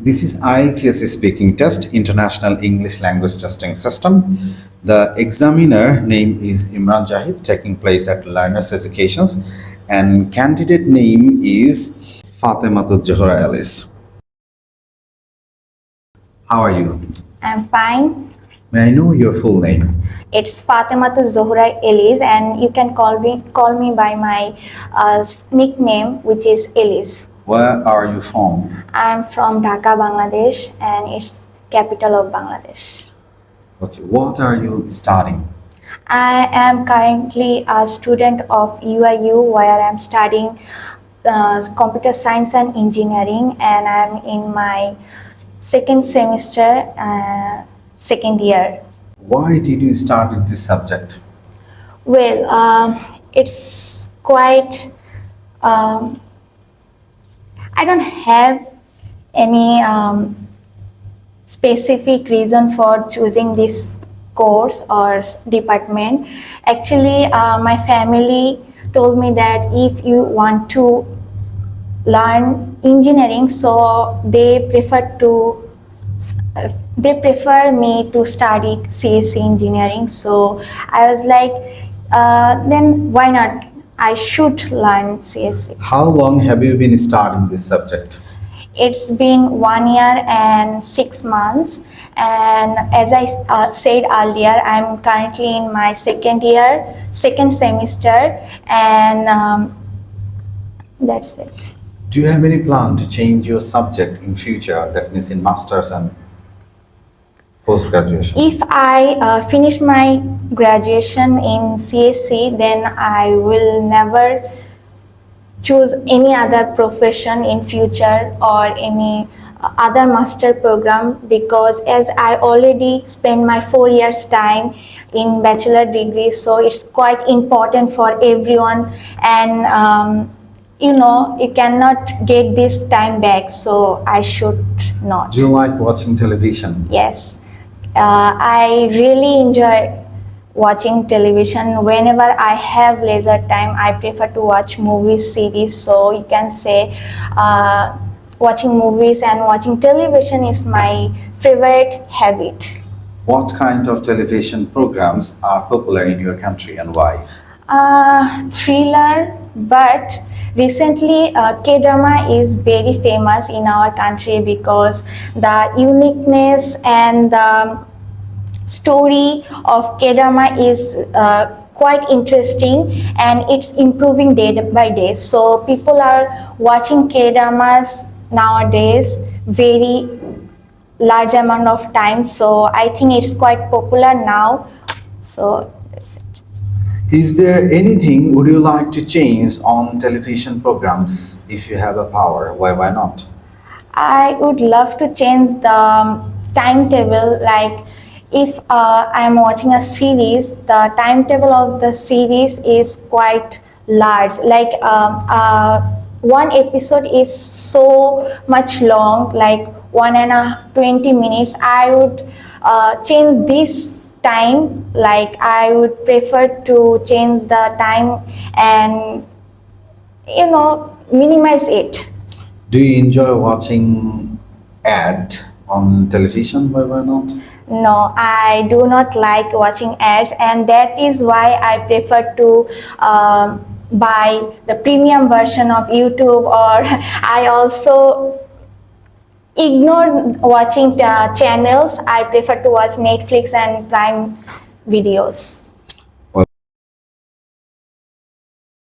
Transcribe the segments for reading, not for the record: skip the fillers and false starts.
This is IELTS speaking test, International English Language Testing System. The examiner name is Imran Zahid, taking place at Learners Educations, and candidate name is Fatimatu Johra Alice. How are you? I'm fine. May I know your full name? It's Fatimatu Zohra Elise, and you can call me by my nickname, which is Elise. Where are you from? I'm from Dhaka, Bangladesh, and it's capital of Bangladesh. Okay, what are you studying? I am currently a student of UIU, where I'm studying computer science and engineering, and I'm in my second semester, second year. Why did you start with this subject? Well, it's quite. I don't have any specific reason for choosing this course or department. Actually, my family told me that if you want to learn engineering, so they prefer me to study CSC engineering. So I was like, then why not? I should learn CSC. How long have you been studying this subject? It's been 1 year and 6 months, and as I said earlier, I'm currently in my second year, second semester, and that's it. Do you have any plan to change your subject in future, that means in masters and post-graduation? If I finish my graduation in CSC, then I will never choose any other profession in future or any other master program, because as I already spent my 4 years time in bachelor degree, so it's quite important for everyone, and you cannot get this time back, so I should not. Do you like watching television? Yes. I really enjoy watching television. Whenever I have leisure time, I prefer to watch movies, series. So you can say watching movies and watching television is my favorite habit. What kind of television programs are popular in your country and why? Thriller, but recently K-drama is very famous in our country because the uniqueness and the story of K-drama is quite interesting, and it's improving day by day. So people are watching K-dramas nowadays very large amount of time. So I think it's quite popular now. So that's it. Is there anything would you like to change on television programs if you have a power? Why not? I would love to change the timetable. Like if I'm watching a series, the timetable of the series is quite large. Like one episode is so much long, like 20 minutes. I would change this time. Like I would prefer to change the time and minimize it. Do you enjoy watching ad on television? Why not? No, I do not like watching ads, and that is why I prefer to buy the premium version of YouTube, or I also ignore watching channels. I prefer to watch Netflix and Prime videos.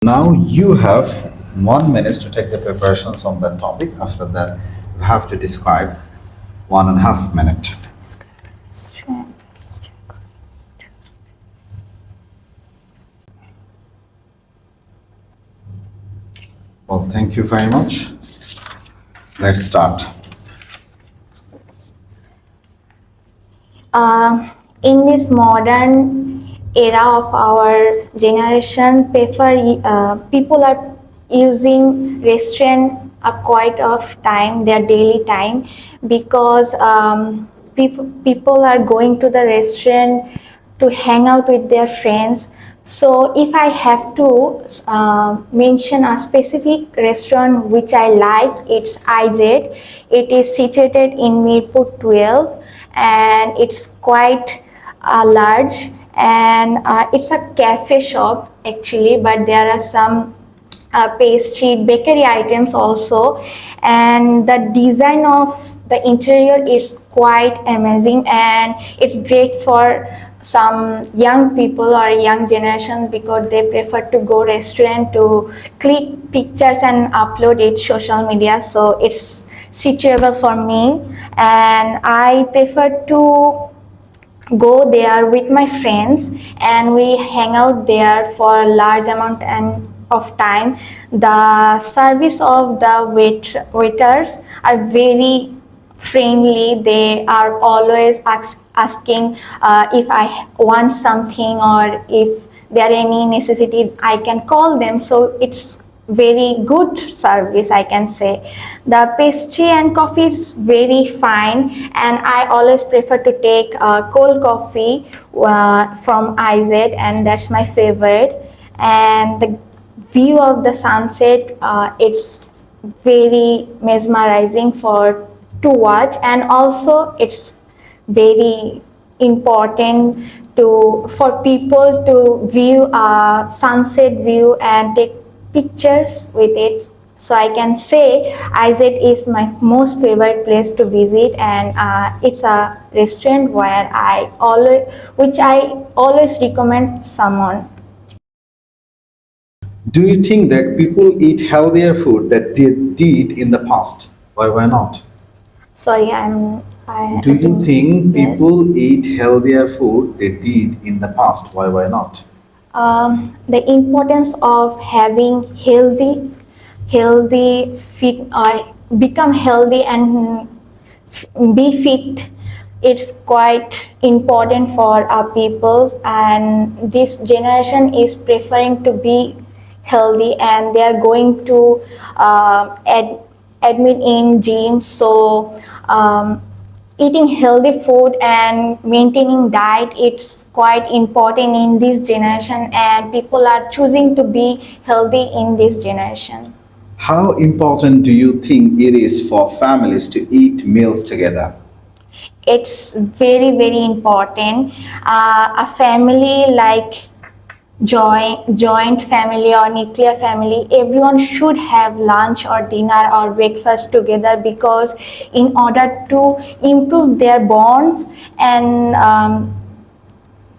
Now you have 1 minute to take the preparations on that topic. After that, you have to describe 1.5 minutes. Well, thank you very much. Let's start. In this modern era of our generation, people are using restaurant quite of time, their daily time, because people are going to the restaurant to hang out with their friends. So if I have to mention a specific restaurant which I like, it's IZ. It is situated in Mirpur 12 and it's quite large, and it's a cafe shop actually, but there are some pastry bakery items also, and the design of the interior is quite amazing, and it's great for some young people or young generation because they prefer to go restaurant to click pictures and upload it social media. So it's suitable for me, and I prefer to go there with my friends, and we hang out there for a large amount of time. The service of the waiters are very friendly. They are always asking if I want something or if there are any necessity I can call them. So it's very good service, I can say. The pastry and coffee is very fine, and I always prefer to take cold coffee from IZ, and that's my favorite. And the view of the sunset, it's very mesmerizing to watch, and also it's very important for people to view a sunset view and take pictures with it. So I can say IZ is my most favorite place to visit, and it's a restaurant which I always recommend someone. Do you think that people eat healthier food that they did in the past? Why not? Sorry, Do you think yes. people eat healthier food they did in the past? Why not? The importance of having healthy fit, become healthy and be fit, it's quite important for our people, and this generation is preferring to be healthy, and they are going to admit in gym. So eating healthy food and maintaining diet, it's quite important in this generation, and people are choosing to be healthy in this generation. How important do you think it is for families to eat meals together? It's very, very important. A family like joint family or nuclear family, everyone should have lunch or dinner or breakfast together, because in order to improve their bonds and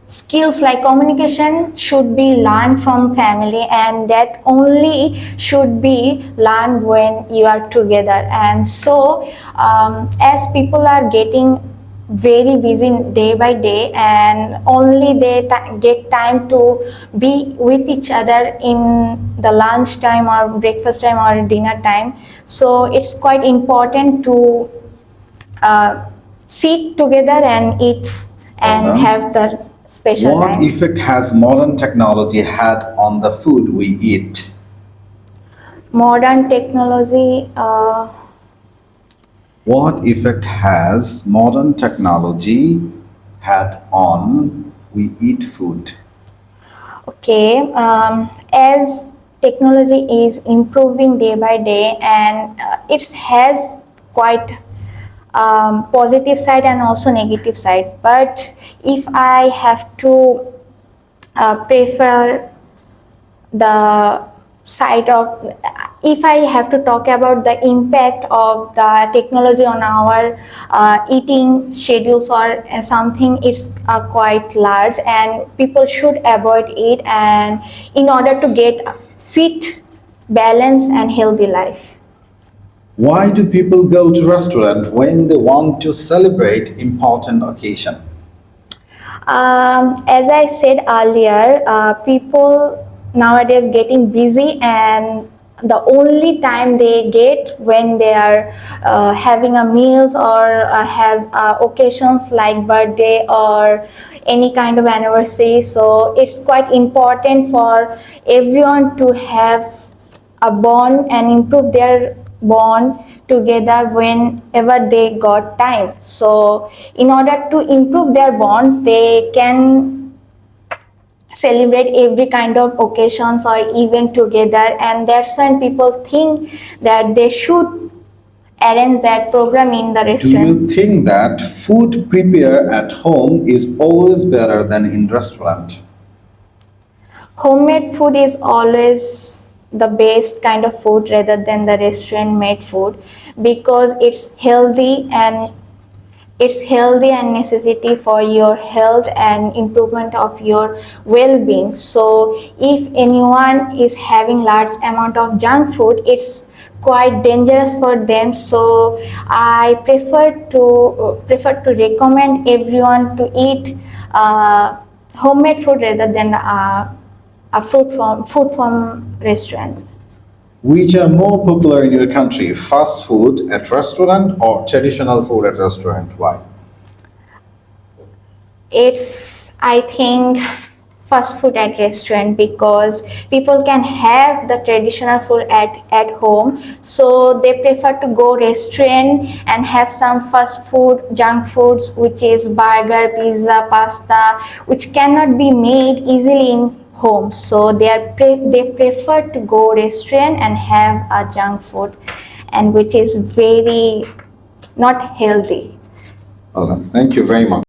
skills like communication should be learned from family, and that only should be learned when you are together. And so as people are getting very busy day by day, and only they get time to be with each other in the lunch time or breakfast time or dinner time. So it's quite important to sit together and eat and have the special What time. effect has modern technology had on the food we eat? Modern technology, What effect has modern technology had on we eat food? okay, as technology is improving day by day, and it has quite positive side and also negative side. But if I have to prefer the side of, if I have to talk about the impact of the technology on our eating schedules or something, it's quite large, and people should avoid it, and in order to get fit, balanced and healthy life. Why do people go to restaurant when they want to celebrate important occasion? As I said earlier, people nowadays getting busy, and the only time they get when they are having a meals or have occasions like birthday or any kind of anniversary. So it's quite important for everyone to have a bond and improve their bond together whenever they got time. So in order to improve their bonds, they can celebrate every kind of occasions or event together, and that's when people think that they should arrange that program in the Do restaurant. you think that food prepared at home is always better than in restaurant? Homemade food is always the best kind of food rather than the restaurant made food, because it's healthy and necessity for your health and improvement of your well-being. So if anyone is having large amount of junk food, it's quite dangerous for them. So I prefer to recommend everyone to eat homemade food rather than a food from restaurant. Which are more popular in your country, fast food at restaurant or traditional food at restaurant? Why? It's, I think, fast food at restaurant, because people can have the traditional food at home, so they prefer to go restaurant and have some fast food, junk foods, which is burger, pizza, pasta, which cannot be made easily in home. So they prefer to go restaurant and have a junk food, and which is very not healthy. Okay, thank you very much.